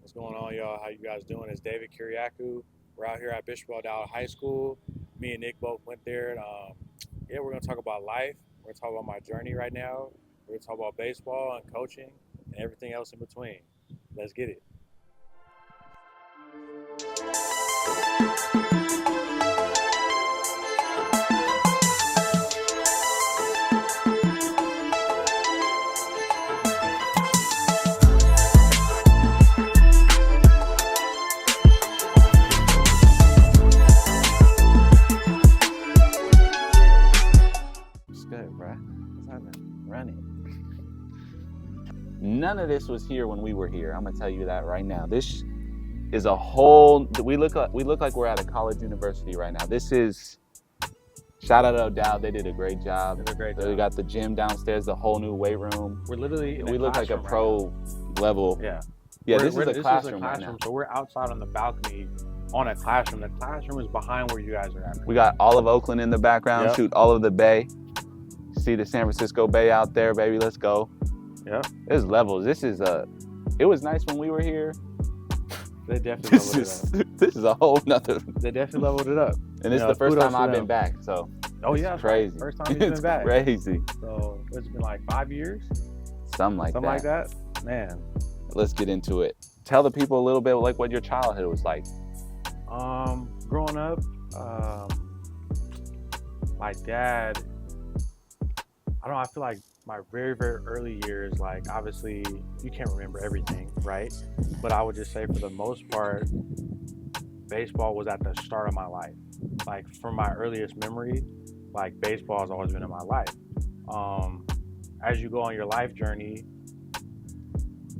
What's going on, y'all? How you guys doing? It's David Kyriacou. We're out here at Bishop O'Dowd High School. Me and Nick both went there. And, yeah, we're going to talk about life. We're going to talk about my journey right now. We're going to talk about baseball and coaching and everything else in between. Let's get it. It's good, bruh. What's happening? Running. None of this was here when we were here. I'm gonna tell you that right now. This is a whole. We look like we're at a college university right now. This is. Shout out to O'Dowd. They did a great job. They did a great job. They got the gym downstairs, the whole new weight room. We're literally in We look like a classroom pro level. right now. Yeah, We're- this is a classroom right now. So we're outside on the balcony on a classroom. The classroom is behind where you guys are at. We got all of Oakland in the background. Yep. Shoot, all of the Bay. See the San Francisco Bay out there, baby. Let's go. Yep. There's levels. This is a. It was nice when we were here. They definitely leveled it up. This is a whole nother. They definitely leveled it up. And this is the first time I've been back, so. Oh yeah, it's crazy. First time you've It's been back. crazy. So it's been like 5 years, Something like something that. like that. Man, Let's get into it. Tell the people a little bit like what your childhood was like. growing up, my dad. I don't know. I feel like my very, very early years, like obviously you can't remember everything, right? But I would just say for the most part, baseball was at the start of my life. Like from my earliest memory, like baseball has always been in my life. As you go on your life journey,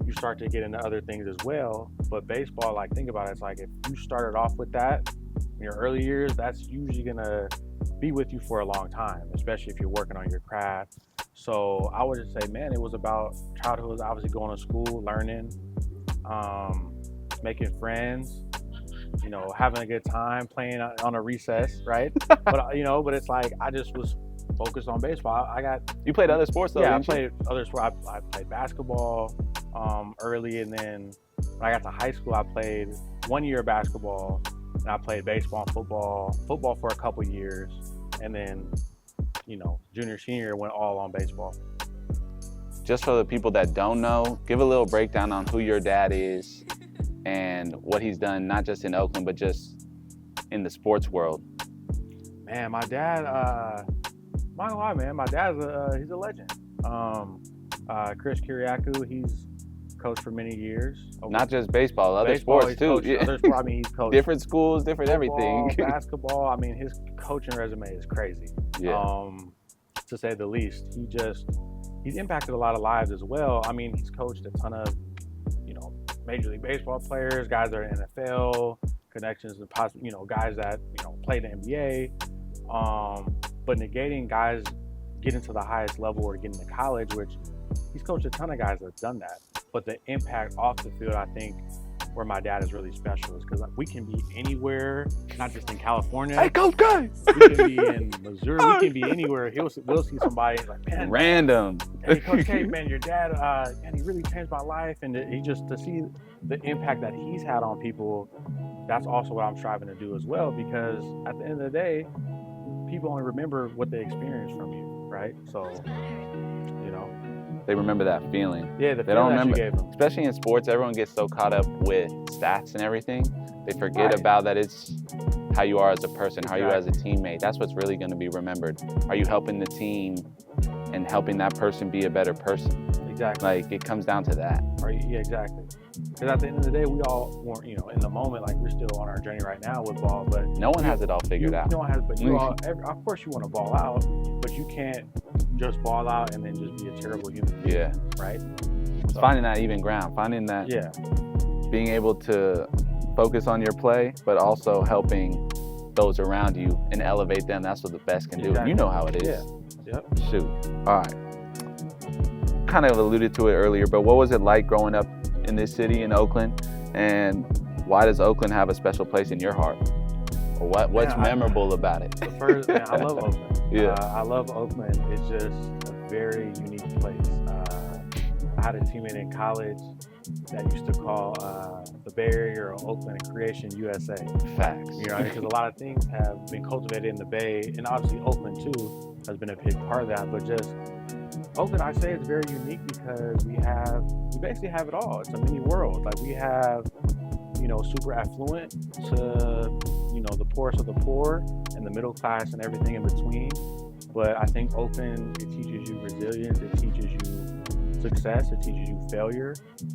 you start to get into other things as well. But baseball, like think about it, it's like if you started off with that in your early years, that's usually gonna be with you for a long time, especially if you're working on your craft. So I would just say, man, it was about childhood, was obviously going to school, learning, making friends, you know, having a good time, playing on a recess, right? But you know, but it's like I just was focused on baseball. You played other sports though, I didn't you? played other sports. I played basketball early, and then when I got to high school, I played 1 year of basketball, and I played baseball and football for a couple years, and then, you know, junior, senior went all on baseball. Just for the people that don't know, give a little breakdown on who your dad is and what he's done, not just in Oakland, but just in the sports world. Man, my dad, I'm not gonna lie, man, my dad's he's a legend. Chris Kyriacou, he's coached for many years. Not just baseball, other Baseball, sports he's too. coached other sports. I mean, he's coached Different schools, different football, everything. basketball. I mean, his coaching resume is crazy. Yeah. To say the least. He's impacted a lot of lives as well. I mean, he's coached a ton of, you know, Major League Baseball players, guys that are in NFL, connections to possibly, you know, guys that, you know, play the NBA. But negating guys getting to the highest level or getting to college, which he's coached a ton of guys that have done that. But the impact off the field, I think, where my dad is really special is because we can be anywhere, not just in California. Hey, Coach Guys! We can be in Missouri. We can be anywhere. We'll see somebody like, man, Random. hey, Coach K, man, your dad, man, he really changed my life. And he just, to see the impact that he's had on people, that's also what I'm striving to do as well. Because at the end of the day, people only remember what they experienced from you, right? So, you know. They remember that feeling. Yeah, the They don't feeling that remember, you gave them. especially in sports, everyone gets so caught up with stats and everything. They forget Right. about that it's how you are as a person, how you are as a Exactly. teammate. That's what's really going to be remembered. Are you helping the team and helping that person be a better person? Exactly. Like, it comes down to that. Yeah, exactly. Because at the end of the day, we all weren't, you know, in the moment, like we're still on our journey right now with ball, but No one has it all figured out. You don't have, but you all, of course you want to ball out, but you can't just ball out and then just be a terrible human being, Yeah. right? It's finding that even ground, finding that Yeah, being able to focus on your play, but also helping those around you and elevate them. That's what the best can do. Exactly. You know how it is. Yeah. Yep. Shoot. All right. Kind of alluded to it earlier, but what was it like growing up in this city in Oakland? And why does Oakland have a special place in your heart? Or what's memorable about it? First, man, I love Oakland. Yeah. I love Oakland. It's just a very unique place. I had a teammate in college that used to call the Bay Area or Oakland Creation USA. Facts. You know, because a lot of things have been cultivated in the Bay, and obviously Oakland too has been a big part of that. But just Oakland, I say it's very unique because we basically have it all. It's a mini world. Like we have, you know, super affluent to, you know, the poorest of the poor and the middle class and everything in between. But I think Oakland, it teaches you resilience, it teaches you success, it teaches you failure,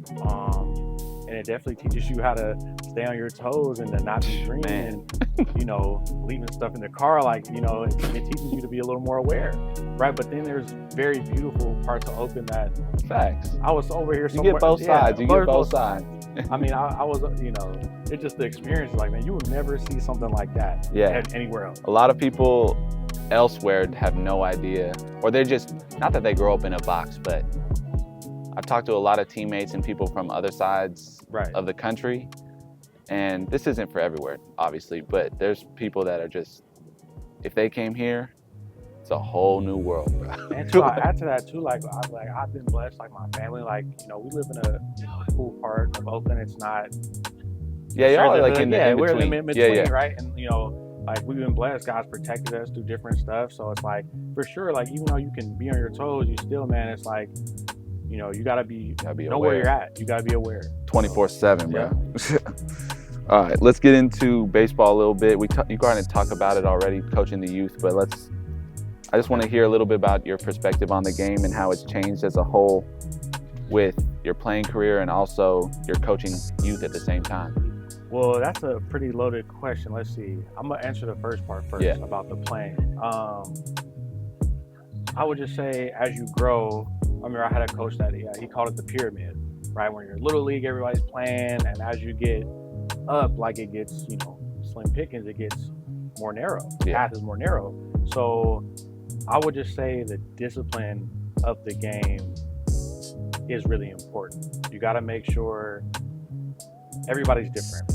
and it definitely teaches you how to stay on your toes and to not be green and, you know, leaving stuff in the car. Like, you know, it teaches you to be a little more aware, right? But then there's very beautiful parts of Oakland that Facts. I was over here. You get both sides. You get both sides. I mean, I was, you know, it's just the experience. Like, man, you would never see something like that anywhere else. A lot of people elsewhere have no idea, or they're just, not that they grow up in a box, but I've talked to a lot of teammates and people from other sides of the country, and this isn't for everywhere, obviously, but there's people that are just, if they came here, it's a whole new world, bro. And to add to that too, like I've been blessed, like my family, like, you know, we live in a cool part of Oakland. It's not, y'all are like in the we're in the between, right? And you know, like we've been blessed, God's protected us through different stuff. So it's like, for sure, like even though you can be on your toes, you still, man, it's like, you know, you gotta be know aware. Where you're at. You gotta be aware. 24/7, bro. All right, let's get into baseball a little bit. You go ahead and talk about it already, coaching the youth, but I just want to hear a little bit about your perspective on the game and how it's changed as a whole with your playing career and also your coaching youth at the same time. Well, that's a pretty loaded question. Let's see. I'm gonna answer the first part first about the playing. I would just say as you grow, I remember I had a coach that he called it the pyramid, right? When you're little league, everybody's playing, and as you get up, like it gets, you know, slim pickings, it gets more narrow. The path is more narrow. So I would just say the discipline of the game is really important. You got to make sure everybody's different,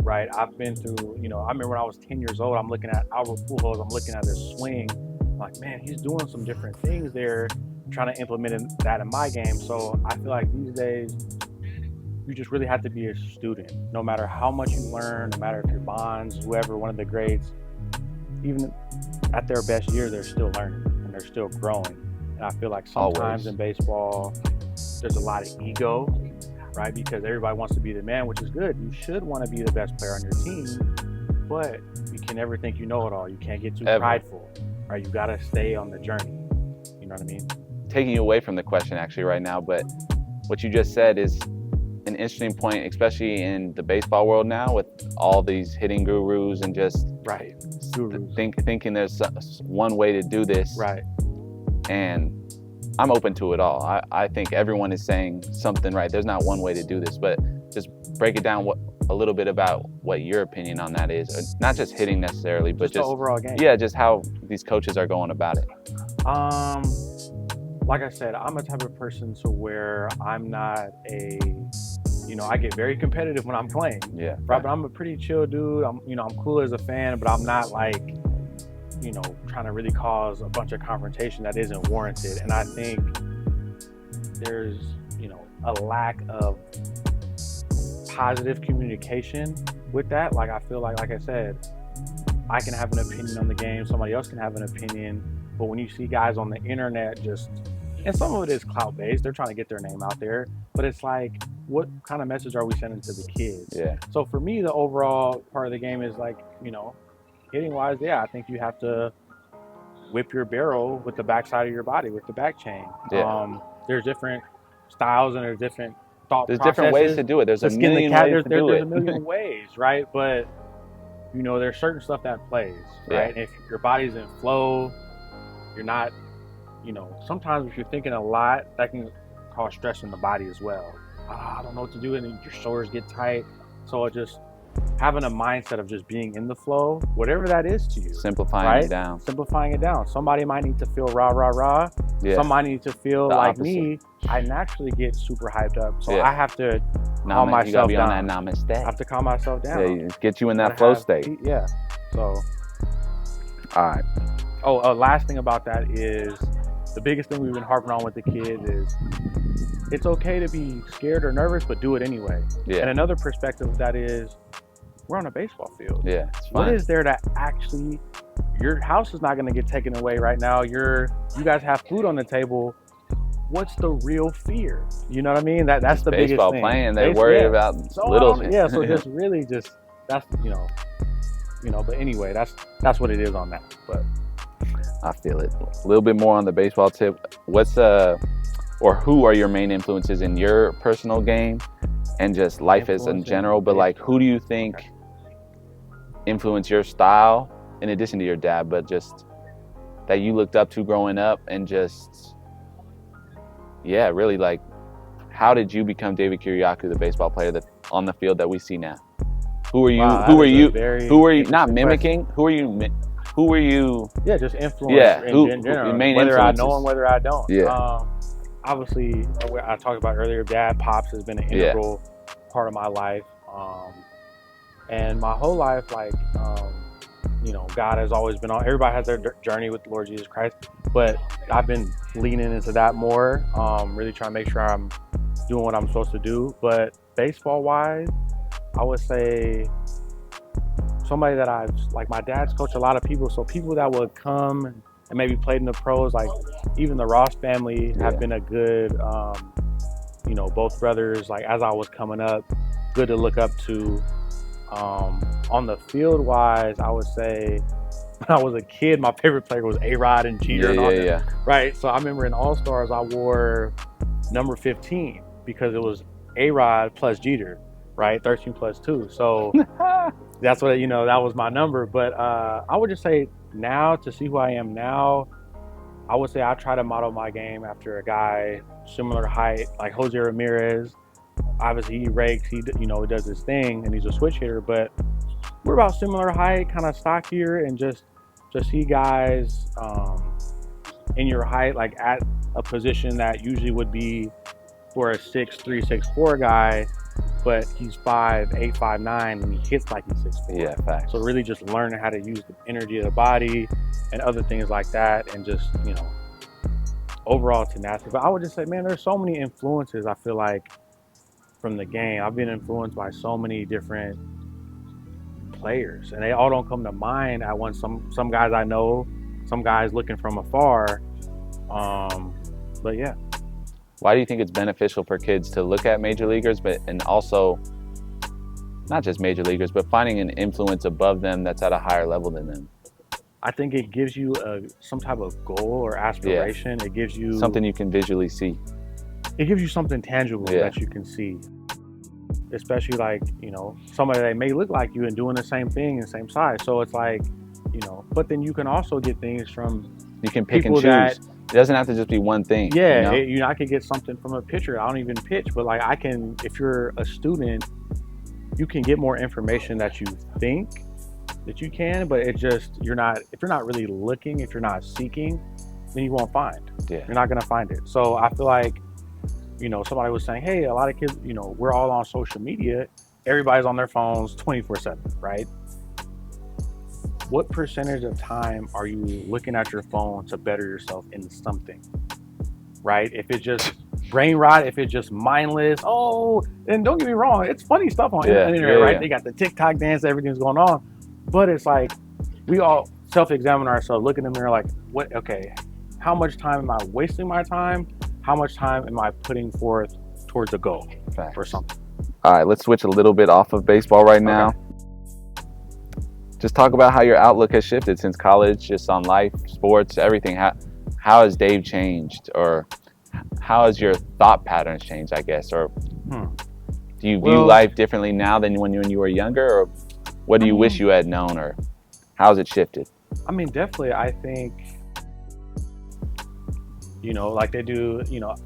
right? I've been through, you know, I remember when I was 10 years old, I'm looking at Albert Pujols, I'm looking at his swing, I'm like, man, he's doing some different things there, trying to implement that in my game. So I feel like these days, you just really have to be a student. No matter how much you learn, no matter if you're Bonds, whoever, one of the greats, even at their best year, they're still learning and they're still growing. And I feel like sometimes in baseball, there's a lot of ego, right? Because everybody wants to be the man, which is good. You should want to be the best player on your team, but you can never think you know it all. You can't get too prideful, right? You got to stay on the journey. You know what I mean? Taking you away from the question actually right now, but what you just said is an interesting point, especially in the baseball world now with all these hitting gurus and just thinking there's one way to do this. Right. And I'm open to it all. I think everyone is saying something right. There's not one way to do this, but just break it down a little bit about what your opinion on that is. Not just hitting necessarily, but just the overall game. Yeah, just how these coaches are going about it. Like I said, I'm a type of person to where I'm not I get very competitive when I'm playing. Yeah. Right. But I'm a pretty chill dude. I'm cool as a fan, but I'm not like, trying to really cause a bunch of confrontation that isn't warranted. And I think there's, a lack of positive communication with that. Like, I feel like I said, I can have an opinion on the game. Somebody else can have an opinion. But when you see guys on the internet and some of it is clout-based, they're trying to get their name out there. But it's like, what kind of message are we sending to the kids? Yeah. So for me, the overall part of the game is like, hitting-wise, I think you have to whip your barrel with the backside of your body, with the back chain. Yeah. There's different styles and there's different thought processes. There's different ways to do it. There's a million ways to do it. There's a million ways, right? But, there's certain stuff that plays, right? Yeah. If your body's in flow, you're not, sometimes if you're thinking a lot, that can cause stress in the body as well. I don't know what to do, and then your shoulders get tight. So just having a mindset of just being in the flow, whatever that is to you. Simplifying it down. Simplifying it down. Somebody might need to feel rah, rah, rah. Yeah. Somebody needs to feel the like opposite. me. I naturally get super hyped up. So I have to calm myself down. You gotta be on that namaste. I have to calm myself down. Yeah, get you in that flow state. Yeah. So. All right. Oh, last thing about that is the biggest thing we've been harping on with the kids is it's okay to be scared or nervous, but do it anyway. Yeah. And another perspective of that is we're on a baseball field. Yeah, it's What fun. is there to actually, your house is not going to get taken away right now. You guys have food on the table. What's the real fear? You know what I mean? That's It's the biggest baseball thing. playing, they're worried about So little things. yeah, so just really just, that's, but anyway, that's what it is on that. But I feel it. A little bit more on the baseball tip. What's or who are your main influences in your personal game and just life as in general? But like, who do you think influenced your style in addition to your dad, but just that you looked up to growing up, and just, yeah, really, like, how did you become David Kyriacou, the baseball player that on the field that we see now? Who are you? Wow, who are you not interesting mimicking? Who are you? Yeah, just influence Yeah, in general. main Whether I influences? know them, whether I don't. Yeah. Obviously, I talked about earlier, Dad, Pops has been an integral part of my life. And my whole life, like, God has always been on. Everybody has their journey with the Lord Jesus Christ, but I've been leaning into that more. Really trying to make sure I'm doing what I'm supposed to do. But baseball-wise, I would say somebody that like my dad's coached a lot of people, so people that would come and maybe played in the pros, like even the Ross family have been a good, both brothers, like as I was coming up, good to look up to. On the field wise, I would say when I was a kid, my favorite player was A-Rod and Jeter and all that. Right. So I remember in All-Stars, I wore number 15 because it was A-Rod plus Jeter, right? 13 plus 2. So that's what, that was my number. But I would just say now, to see who I am now, I would say I try to model my game after a guy similar height, like Jose Ramirez. Obviously, he rakes, he does his thing, and he's a switch hitter. But we're about similar height, kind of stockier, and just see guys in your height, like at a position that usually would be for a 6'3", 6'4" guy, but he's 5'8", 5'9", and he hits like he's 6'4". Yeah, facts. So really just learning how to use the energy of the body and other things like that, and just, overall tenacity. But I would just say, man, there's so many influences, I feel like, from the game. I've been influenced by so many different players, and they all don't come to mind at once. Some guys I know, some guys looking from afar. But yeah. Why do you think it's beneficial for kids to look at major leaguers, and also not just major leaguers, but finding an influence above them that's at a higher level than them? I think it gives you some type of goal or aspiration. It gives you something you can visually see. It gives you something tangible that you can see. Especially like, somebody that may look like you and doing the same thing in the same size. So it's like, but then you can also get things from you can pick and choose. It doesn't have to just be one thing. Yeah, I could get something from a pitcher. I don't even pitch, but like I can, if you're a student, you can get more information that you think that you can, but if you're not really looking, if you're not seeking, then you won't find. Yeah. You're not gonna find it. So I feel like, somebody was saying, hey, a lot of kids, we're all on social media. Everybody's on their phones 24/7, right? What percentage of time are you looking at your phone to better yourself in something, right? If it's just brain rot, if it's just mindless, and don't get me wrong, it's funny stuff on the internet, right? They got the Tik Tok dance, everything's going on. But it's like, we all self-examine ourselves, look in the mirror like, how much time am I wasting my time? How much time am I putting forth towards a goal or something? All right, let's switch a little bit off of baseball right now. Okay. Just talk about how your outlook has shifted since college, just on life, sports, everything. How has Dave changed, or how has your thought patterns changed, I guess? Or do you view life differently now than when you were younger, or what do you wish you had known, or how's it shifted? I mean, definitely, I think, like they do,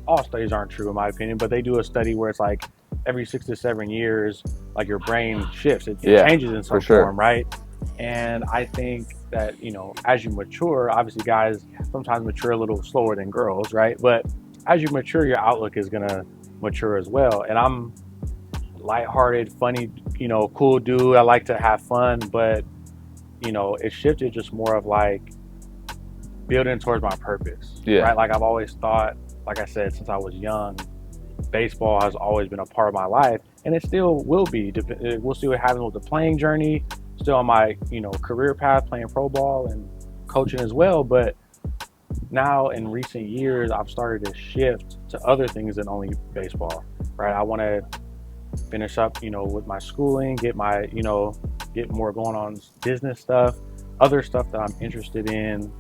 all studies aren't true in my opinion, but they do a study where it's like every 6 to 7 years, like your brain shifts, it changes in some form, right? And I think that, as you mature, obviously guys sometimes mature a little slower than girls, right? But as you mature, your outlook is gonna mature as well. And I'm lighthearted, funny, cool dude. I like to have fun, but it shifted just more of like building towards my purpose, right? Like I've always thought, like I said, since I was young, baseball has always been a part of my life, and it still will be. We'll see what happens with the playing journey. Still on my career path, playing pro ball and coaching as well. But now in recent years, I've started to shift to other things than only baseball. Right? I want to finish up, with my schooling, get more going on business stuff, other stuff that I'm interested in.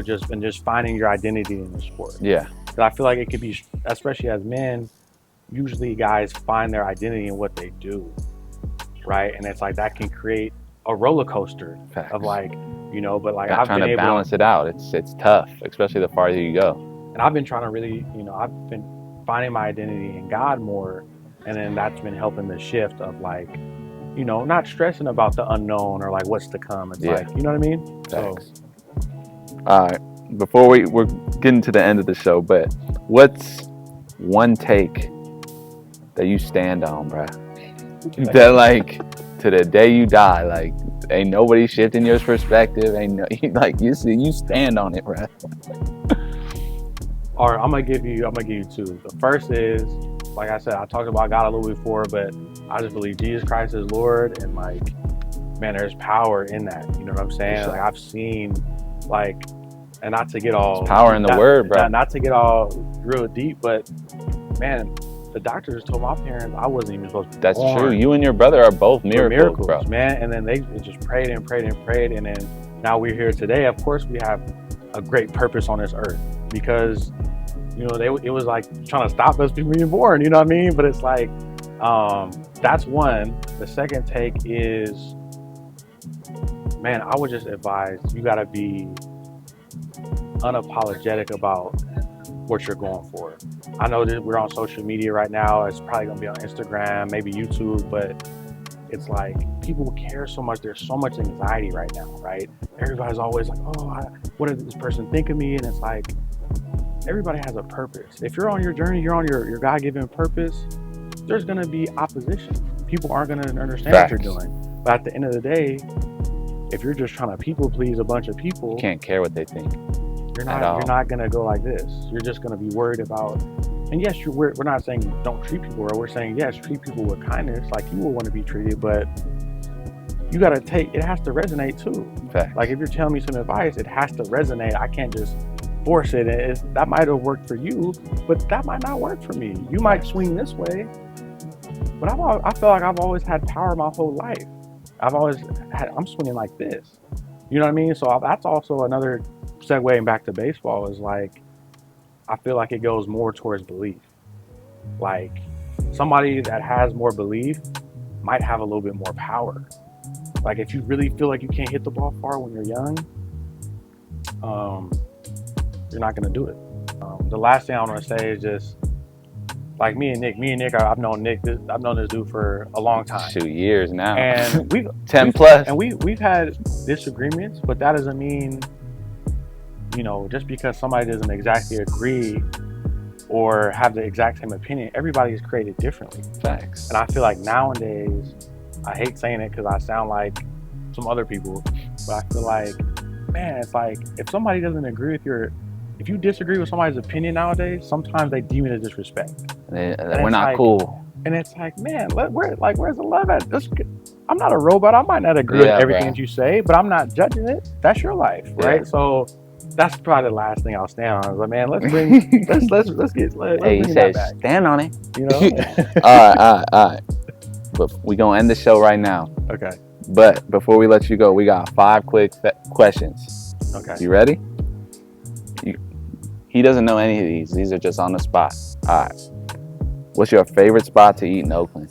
Just finding your identity in the sport. Yeah. Because I feel like it could be, especially as men, usually guys find their identity in what they do, right? And it's like that can create a roller coaster of like, but like I've trying been to able balance it out. It's tough, especially the farther you go. And I've been trying to really, I've been finding my identity in God more, and then that's been helping the shift of like, not stressing about the unknown or like what's to come. It's like, you know what I mean? Thanks. All right, before we're getting to the end of the show, but what's one take that you stand on, bro? That like to the day you die, like ain't nobody shifting your perspective. Like you stand on it, bro. All right, I'm gonna give you two. The first is, like I said, I talked about God a little before, but I just believe Jesus Christ is Lord, and like, man, there's power in that. You know what I'm saying? Like I've seen, like, and not to get all there's power in the word, bro. Not to get all real deep, but man, the doctor just told my parents I wasn't even supposed to be That's born. true. You and your brother are both miracles, bro. Man. And then they just prayed and prayed and prayed, and then now we're here today. Of course, we have a great purpose on this earth because it was like trying to stop us from being born. You know what I mean? But it's like that's one. The second take is, man, I would just advise you got to be unapologetic about what you're going for. I know that we're on social media right now. It's probably going to be on Instagram, maybe YouTube, but it's like people care so much. There's so much anxiety right now, right? Everybody's always like, what does this person think of me? And it's like, everybody has a purpose. If you're on your journey, you're on your God-given purpose, there's going to be opposition. People aren't going to understand what you're doing. But at the end of the day, if you're just trying to people please a bunch of people, you can't care what they think. You're not going to go like this. You're just going to be worried about, and yes, we're not saying don't treat people well. We're saying, yes, treat people with kindness, like you will want to be treated, but you got to it has to resonate too. Facts. Like if you're telling me some advice, it has to resonate. I can't just force it. That might have worked for you, but that might not work for me. You might swing this way, but I feel like I've always had power my whole life. I'm swinging like this. You know what I mean? So that's also another segueing back to baseball is like, I feel like it goes more towards belief. Like somebody that has more belief might have a little bit more power. Like if you really feel like you can't hit the ball far when you're young, you're not gonna do it. The last thing I want to say is just like me and Nick. I've known this dude for a long time. 2 years now. And we've 10 plus. And we've had disagreements, but that doesn't mean, just because somebody doesn't exactly agree or have the exact same opinion, everybody is created differently. Facts. And I feel like nowadays, I hate saying it because I sound like some other people, but I feel like, man, it's like if somebody doesn't agree with if you disagree with somebody's opinion nowadays, sometimes they deem it as disrespect. We're not cool. And it's like, man, where's the love at? I'm not a robot. I might not agree with everything that you say, but I'm not judging it. That's your life, right? Yeah. So that's probably the last thing I'll stand on. But man, let's Hey, he said, stand on it. All right. But we gonna end the show right now. Okay. But before we let you go, we got 5 quick questions. Okay. You ready? He doesn't know any of these. These are just on the spot. All right. What's your favorite spot to eat in Oakland?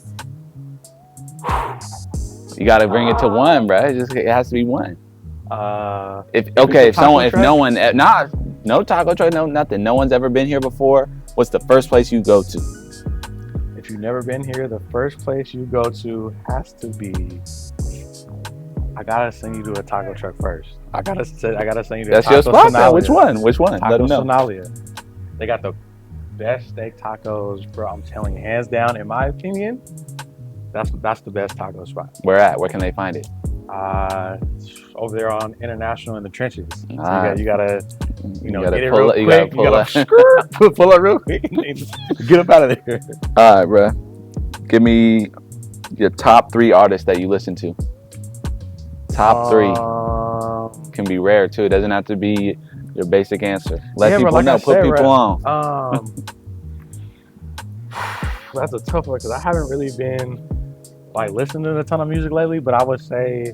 You got to bring it to one, bro. It has to be one. No taco truck, no nothing. No one's ever been here before. What's the first place you go to? If you've never been here, the first place you go to has to be. I gotta send you to a taco truck first. I gotta send you to. That's your spot, man. Which one? Taco Let them know. Sonalia. They got the best steak tacos, bro. I'm telling you, hands down. In my opinion, that's the best taco spot. Where at? Where can they find it? Over there on International in the trenches. So you gotta You know, gotta get it pull real up- you quick. gotta pull up. pull up real quick. Get up out of there. All right, bro. Give me your top 3 artists that you listen to. Top 3 can be rare too. It doesn't have to be your basic answer. Let Yeah, bro, people like I know. Put said, people bro, on. That's a tough one because I haven't really been like listening to a ton of music lately. But I would say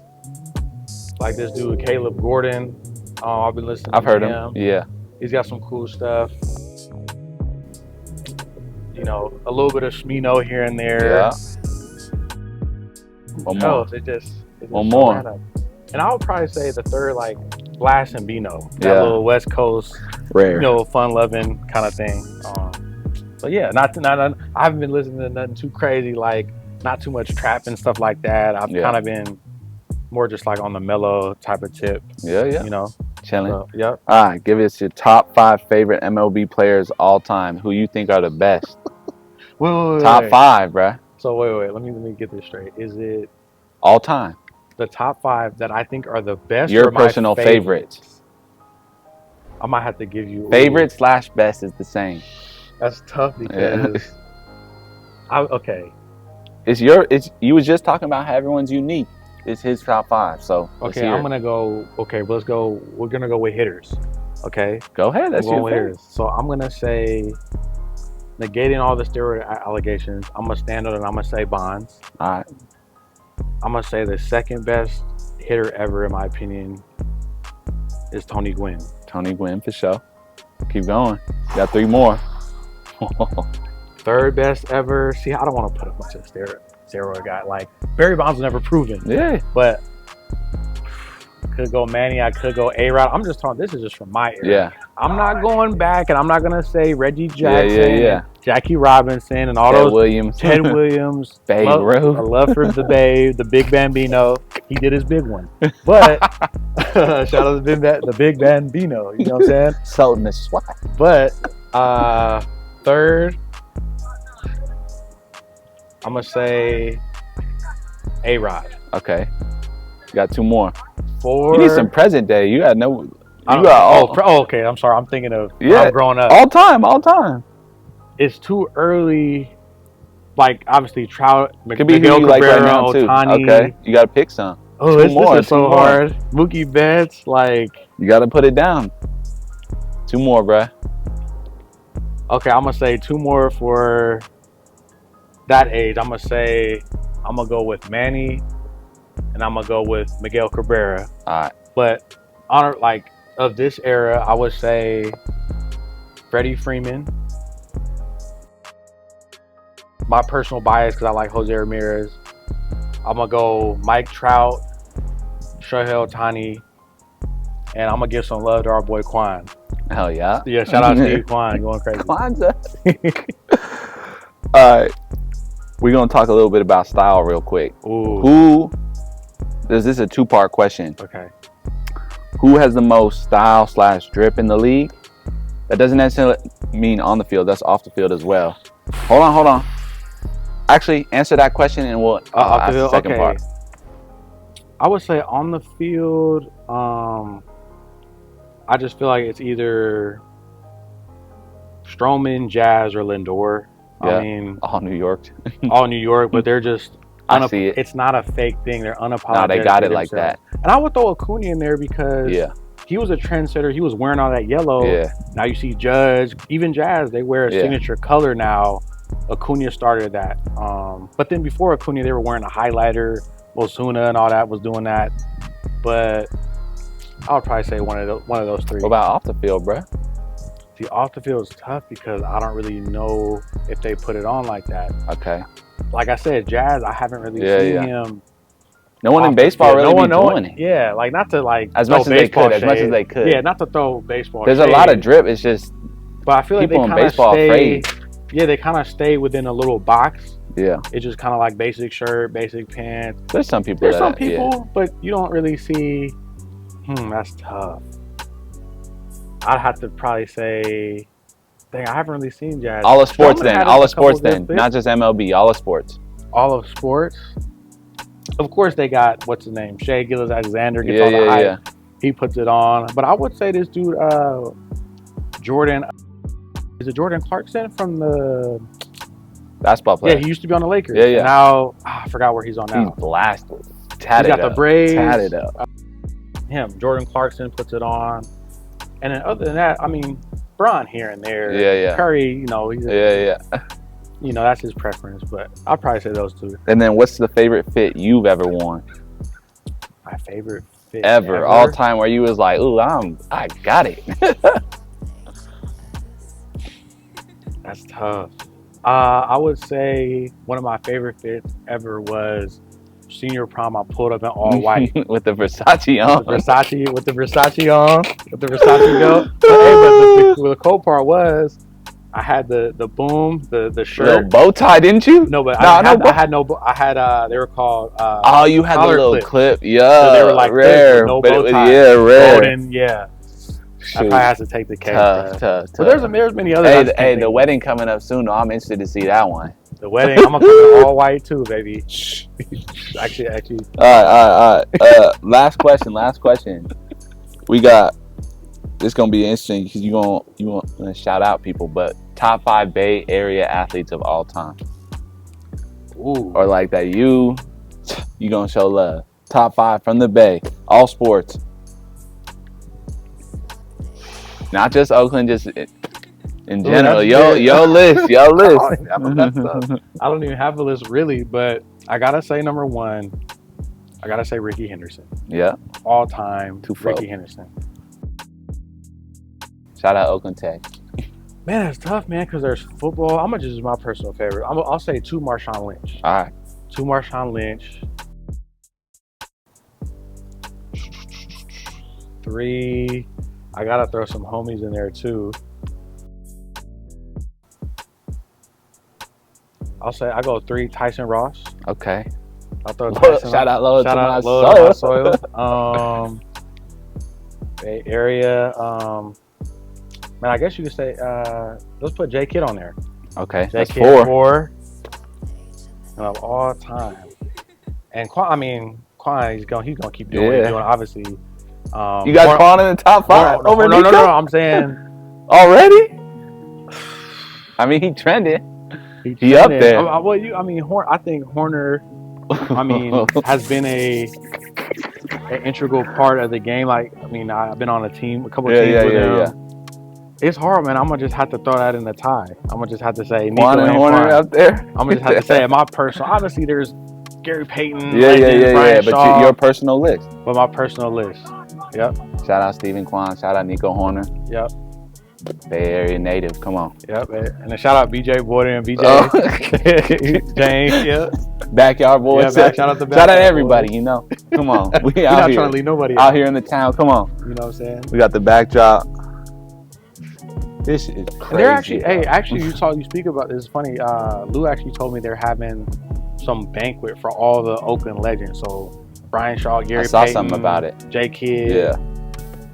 like this dude Caleb Gordon. I've been listening. I've to heard him. Yeah. He's got some cool stuff. You know, a little bit of Smino here and there. Yeah. One more. It just One so more. random. And I would probably say the third, like Blast and Bino. That Yeah. little West Coast, Rare. you know, fun loving kind of thing. But yeah, not I haven't been listening to nothing too crazy, like not too much trap and stuff like that. I've kind of been more just like on the mellow type of tip. Yeah. You know. Chilling. So, yep. All right, give us your top 5 favorite MLB players all time. Who you think are the best? Wait. Top 5, bruh. So wait. Let me get this straight. Is it All time. the top 5 that I think are the best? Your or my personal favorites. I might have to give you Favorite / best is the same. That's tough because okay. It's you was just talking about how everyone's unique. It's his top 5. So Okay, I'm gonna go. Okay, let's go. We're gonna go with hitters. Okay, go ahead. That's your hitters. So I'm gonna say, negating all the steroid allegations, I'm gonna stand on it and I'm gonna say Bonds. All right. I'm gonna say the second best hitter ever, in my opinion, is Tony Gwynn. Tony Gwynn for sure. Keep going. Got 3 more. Third best ever. See, I don't want to put a bunch of steroid guy. Like Barry Bonds was never proven. Yeah. But could go Manny. I could go A-Rod. I'm just talking. This is just from my era. Yeah. I'm not going back, and I'm not gonna say Reggie Jackson, Yeah. Jackie Robinson, and all Ted those. Williams. Ted Williams, Babe love, Ruth. I love for the Babe, the Big Bambino. He did his big one. But shout out to the Big Bambino. You know what I'm saying? Sultan the SWAT. But third, I'm gonna say A-Rod. Okay. You got 2 more. 4. You need some present day. You got no. Okay. I'm sorry. I'm thinking of when I'm growing up. All time. It's too early. Like obviously, Trout, Could be who you like right now too. Ohtani. Okay, you got to pick some. Oh, Two this more, is so two more. hard. Mookie Betts, like. You got to put it down. 2 more, bruh. Okay, I'm gonna say 2 more for that age. I'm gonna go with Manny, and I'm gonna go with Miguel Cabrera. All right. But of this era, I would say Freddie Freeman. My personal bias, because I like Jose Ramirez. I'm gonna go Mike Trout, Shohei Ohtani, and I'm gonna give some love to our boy Quan. Hell yeah. Yeah, shout out to Steve Quan, going crazy. Kwanzaa. All right. We're gonna talk a little bit about style real quick. Ooh. This is a 2-part question. Okay. Who has the most style / drip in the league? That doesn't necessarily mean on the field. That's off the field as well. Hold on. Actually, answer that question and we'll ask the second part. I would say on the field, I just feel like it's either Stroman, Jazz, or Lindor. Yeah. I mean, all New York. all New York, but they're just. I see it. It's not a fake thing. They're unapologetic. No, they got it like that. And I would throw Acuna in there because he was a trendsetter. He was wearing all that yellow. Yeah. Now you see Judge, even Jazz, they wear a signature color now. Acuna started that. But then before Acuna, they were wearing a highlighter. Ozuna and all that was doing that. But I would probably say one of those 3. What about off the field, bruh? See, off the field is tough because I don't really know if they put it on like that. Okay. Like I said, Jazz, I haven't really seen him. No one in baseball really doing it. Yeah, like not to like as much as they could. Yeah, not to throw baseball. There's a lot of drip. It's just. But I feel like people they in baseball afraid. Yeah, they kind of stay within a little box. Yeah. It's just kind of like basic shirt, basic pants. There's some people. But you don't really see. That's tough. I'd have to probably say. Dang, I haven't really seen Jazz. All of sports then. Not just MLB. All of sports. All of sports. Of course, they got what's his name, Shea Gilgeous-Alexander gets all the hype. He puts it on. But I would say this dude, Jordan, is it Jordan Clarkson from the basketball player. Yeah, he used to be on the Lakers. Yeah, yeah. And now I forgot where he's on now. He's blasted. He's Tatted got up. the braids. Tatted up. Him, Jordan Clarkson puts it on. And then other than that, I mean, Bron here and there. Yeah, yeah. Curry, you know, he's Yeah. you know, that's his preference. But I'll probably say those two. And then what's the favorite fit you've ever worn? My favorite fit Ever. All time where you was like, ooh, I got it. That's tough. I would say one of my favorite fits ever was senior prom. I pulled up in all white with the Versace on. With the Versace on, with the Versace belt. But the cool part was, I had the boom, the shirt. Little bow tie, didn't you? No, but I had they were called. Oh, you had the little clip. Yeah, so they were like rare, no bow tie. Yeah, rare. Golden, yeah. I probably have to take the cake. Tough. But there's many others. Hey, the wedding coming up soon. Though. I'm interested to see that one. The wedding, I'm gonna come in all white too, baby. actually. All right. Last question. We got. This gonna be interesting because you gonna shout out people, but top 5 Bay Area athletes of all time. Ooh. Or like that you gonna show love. Top 5 from the Bay, all sports. Not just Oakland, just in general. Yo list. I don't even have a list really, but I gotta say number 1. I gotta say Ricky Henderson. Yeah. All time. Twofold. Ricky Henderson. Shout out Oakland Tech. Man, it's tough, man, because there's football. I'm gonna just use my personal favorite. I'll say 2 Marshawn Lynch. All right. 2 Marshawn Lynch. 3. I gotta throw some homies in there too. I'll say I go 3 Tyson Ross. Okay. I'll throw Tyson. Shout out Low to my soil. Bay Area. Man, I guess you could say let's put J Kidd on there. Okay. J That's Kidd 4. And of all time. And Quan, he's gonna keep doing what he's doing. Obviously. You got Quan in the top 5 over Nico? No. I'm saying already. I mean, he trended. He up there. I think Horner. Has been an integral part of the game. Like, I've been on a couple teams with him. Yeah. It's hard, man. I'm gonna just have to throw that in the tie. I'm gonna just have to say Nico and Horner up there. I'm gonna just have to say my personal. Obviously, there's Gary Payton. Yeah. Brian But Shaw, your personal list. But my personal list. Yep. Shout out Stephen Kwan. Shout out Nico Horner. Yep. Bay Area native. Come on. Yep. And a shout out BJ Boyden and BJ James. Yep. Backyard boys. Yeah, shout out to shout out everybody. Boys. You know. Come on. We out not here. Trying to leave nobody out here in the town. Come on. You know what I'm saying? We got the backdrop. This is crazy. And they're actually, you speak about this. It's funny. Lou actually told me they're having some banquet for all the Oakland legends. So Brian Shaw, Gary Payton. I saw something about it. J Kidd. Yeah.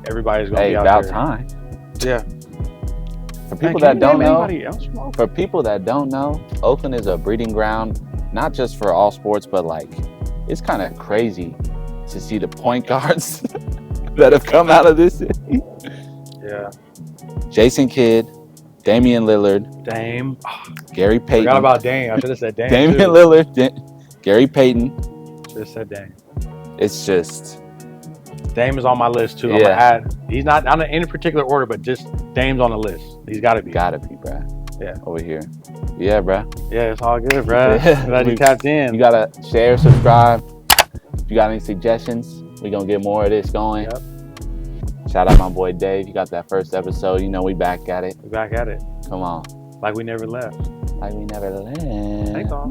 Everybody's gonna be out about there. time. Yeah. For people that don't know, Oakland is a breeding ground, not just for all sports, but like, it's kind of crazy to see the point guards that have come out of this city. Yeah. Jason Kidd, Damian Lillard, Dame, Gary Payton. Forgot about Dame. I should have said Dame. Damian Lillard, Gary Payton. Should have said Dame. It's just. Dame is on my list too. Yeah. He's not in any particular order, but just Dame's on the list. He's got to be. Gotta be, bruh. Yeah. Over here. Yeah, bruh. Yeah, it's all good, bruh. Glad you tapped in. You gotta share, subscribe. If you got any suggestions, we're gonna get more of this going. Yep. Shout out my boy Dave. You got that first episode. You know we back at it. We back at it. Come on. Like we never left. Like we never left. Thanks, all.